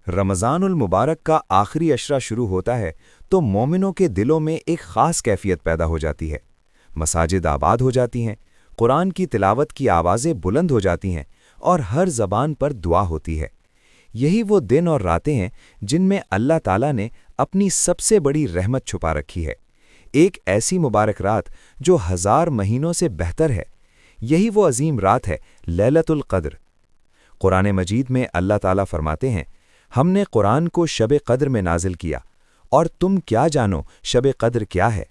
رمضان المبارک کا آخری عشرہ شروع ہوتا ہے تو مومنوں کے دلوں میں ایک خاص کیفیت پیدا ہو جاتی ہے۔ مساجد آباد ہو جاتی ہیں، قرآن کی تلاوت کی آوازیں بلند ہو جاتی ہیں اور ہر زبان پر دعا ہوتی ہے۔ یہی وہ دن اور راتیں ہیں جن میں اللہ تعالیٰ نے اپنی سب سے بڑی رحمت چھپا رکھی ہے، ایک ایسی مبارک رات جو 1000 مہینوں سے بہتر ہے۔ یہی وہ عظیم رات ہے، لیلۃ القدر۔ قرآن مجید میں اللہ تعالیٰ فرماتے ہیں، ہم نے قرآن کو شب قدر میں نازل کیا، اور تم کیا جانو شب قدر کیا ہے؟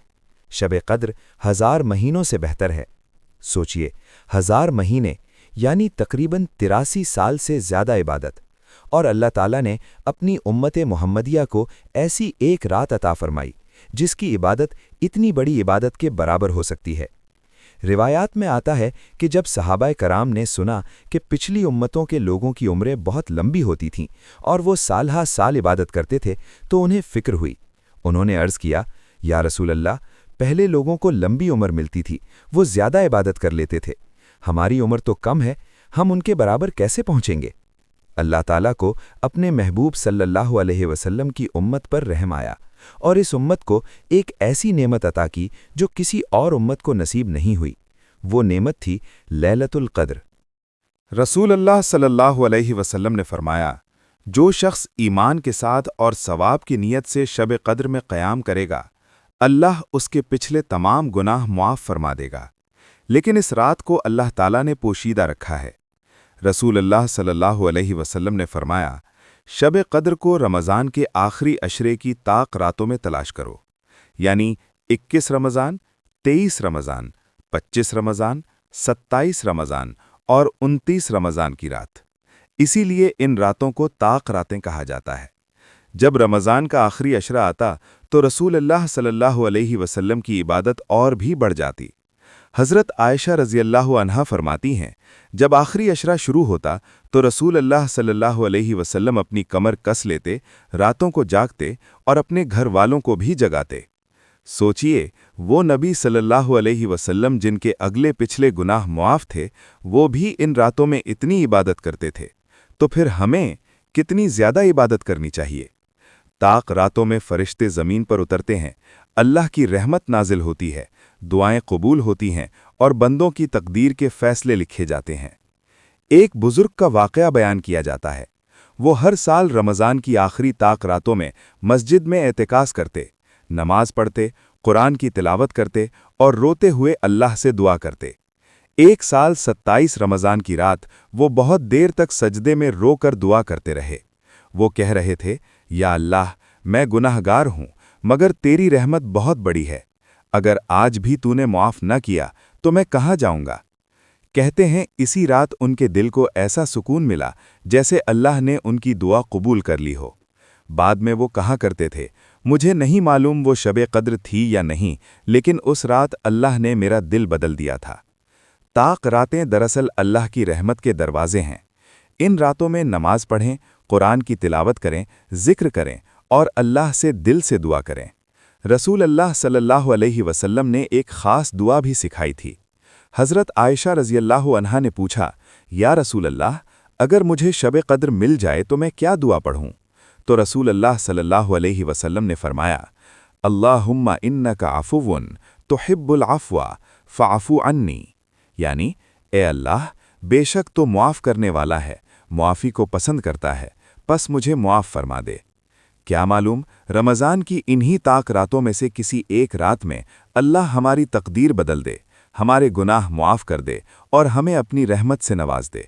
شب قدر 1000 مہینوں سے بہتر ہے۔ سوچئے، 1000 مہینے یعنی تقریباً 83 سال سے زیادہ عبادت، اور اللہ تعالیٰ نے اپنی امت محمدیہ کو ایسی ایک رات عطا فرمائی جس کی عبادت اتنی بڑی عبادت کے برابر ہو سکتی ہے۔ روایات میں آتا ہے کہ جب صحابہ کرام نے سنا کہ پچھلی امتوں کے لوگوں کی عمریں بہت لمبی ہوتی تھیں اور وہ سال ہا سال عبادت کرتے تھے تو انہیں فکر ہوئی۔ انہوں نے عرض کیا، یا رسول اللہ، پہلے لوگوں کو لمبی عمر ملتی تھی، وہ زیادہ عبادت کر لیتے تھے، ہماری عمر تو کم ہے، ہم ان کے برابر کیسے پہنچیں گے؟ اللہ تعالیٰ کو اپنے محبوب صلی اللہ علیہ وسلم کی امت پر رحم آیا اور اس امت کو ایک ایسی نعمت عطا کی جو کسی اور امت کو نصیب نہیں ہوئی۔ وہ نعمت تھی لیلۃ القدر۔ رسول اللہ صلی اللہ علیہ وسلم نے فرمایا، جو شخص ایمان کے ساتھ اور ثواب کی نیت سے شب قدر میں قیام کرے گا، اللہ اس کے پچھلے تمام گناہ معاف فرما دے گا، لیکن اس رات کو اللہ تعالیٰ نے پوشیدہ رکھا ہے۔ رسول اللہ صلی اللہ علیہ وسلم نے فرمایا، شب قدر کو رمضان کے آخری عشرے کی طاق راتوں میں تلاش کرو، یعنی 21 رمضان، 23 رمضان، 25 رمضان، 27 رمضان اور 29 رمضان کی رات۔ اسی لیے ان راتوں کو طاق راتیں کہا جاتا ہے۔ جب رمضان کا آخری عشرہ آتا تو رسول اللہ صلی اللہ علیہ وسلم کی عبادت اور بھی بڑھ جاتی۔ حضرت عائشہ رضی اللہ عنہا فرماتی ہیں، جب آخری عشرہ شروع ہوتا تو رسول اللہ صلی اللہ علیہ وسلم اپنی کمر کس لیتے، راتوں کو جاگتے اور اپنے گھر والوں کو بھی جگاتے۔ سوچئے، وہ نبی صلی اللہ علیہ وسلم جن کے اگلے پچھلے گناہ معاف تھے، وہ بھی ان راتوں میں اتنی عبادت کرتے تھے، تو پھر ہمیں کتنی زیادہ عبادت کرنی چاہیے۔ طاق راتوں میں فرشتے زمین پر اترتے ہیں، اللہ کی رحمت نازل ہوتی ہے، دعائیں قبول ہوتی ہیں اور بندوں کی تقدیر کے فیصلے لکھے جاتے ہیں۔ ایک بزرگ کا واقعہ بیان کیا جاتا ہے۔ وہ ہر سال رمضان کی آخری طاق راتوں میں مسجد میں اعتکاف کرتے، نماز پڑھتے، قرآن کی تلاوت کرتے اور روتے ہوئے اللہ سے دعا کرتے۔ ایک سال 27 رمضان کی رات وہ بہت دیر تک سجدے میں رو کر دعا کرتے رہے۔ وہ کہہ رہے تھے، یا اللہ، میں گناہگار ہوں، مگر تیری رحمت بہت بڑی ہے، اگر آج بھی تو نے معاف نہ کیا تو میں کہاں جاؤں گا؟ کہتے ہیں اسی رات ان کے دل کو ایسا سکون ملا جیسے اللہ نے ان کی دعا قبول کر لی ہو۔ بعد میں وہ کہا کرتے تھے، مجھے نہیں معلوم وہ شب قدر تھی یا نہیں، لیکن اس رات اللہ نے میرا دل بدل دیا تھا۔ طاق راتیں دراصل اللہ کی رحمت کے دروازے ہیں۔ ان راتوں میں نماز پڑھیں، قرآن کی تلاوت کریں، ذکر کریں اور اللہ سے دل سے دعا کریں۔ رسول اللہ صلی اللہ علیہ وسلم نے ایک خاص دعا بھی سکھائی تھی۔ حضرت عائشہ رضی اللہ عنہا نے پوچھا، یا رسول اللہ، اگر مجھے شب قدر مل جائے تو میں کیا دعا پڑھوں؟ تو رسول اللہ صلی اللہ علیہ وسلم نے فرمایا، اللہم انک عفو تحب العفو فاعف عنی، یعنی اے اللہ، بے شک تو معاف کرنے والا ہے، معافی کو پسند کرتا ہے، پس مجھے معاف فرما دے۔ کیا معلوم رمضان کی انہی طاق راتوں میں سے کسی ایک رات میں اللہ ہماری تقدیر بدل دے، ہمارے گناہ معاف کر دے اور ہمیں اپنی رحمت سے نواز دے۔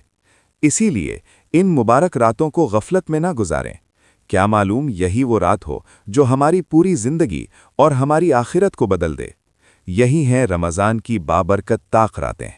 اسی لیے ان مبارک راتوں کو غفلت میں نہ گزاریں۔ کیا معلوم یہی وہ رات ہو جو ہماری پوری زندگی اور ہماری آخرت کو بدل دے۔ یہی ہیں رمضان کی بابرکت طاق راتیں۔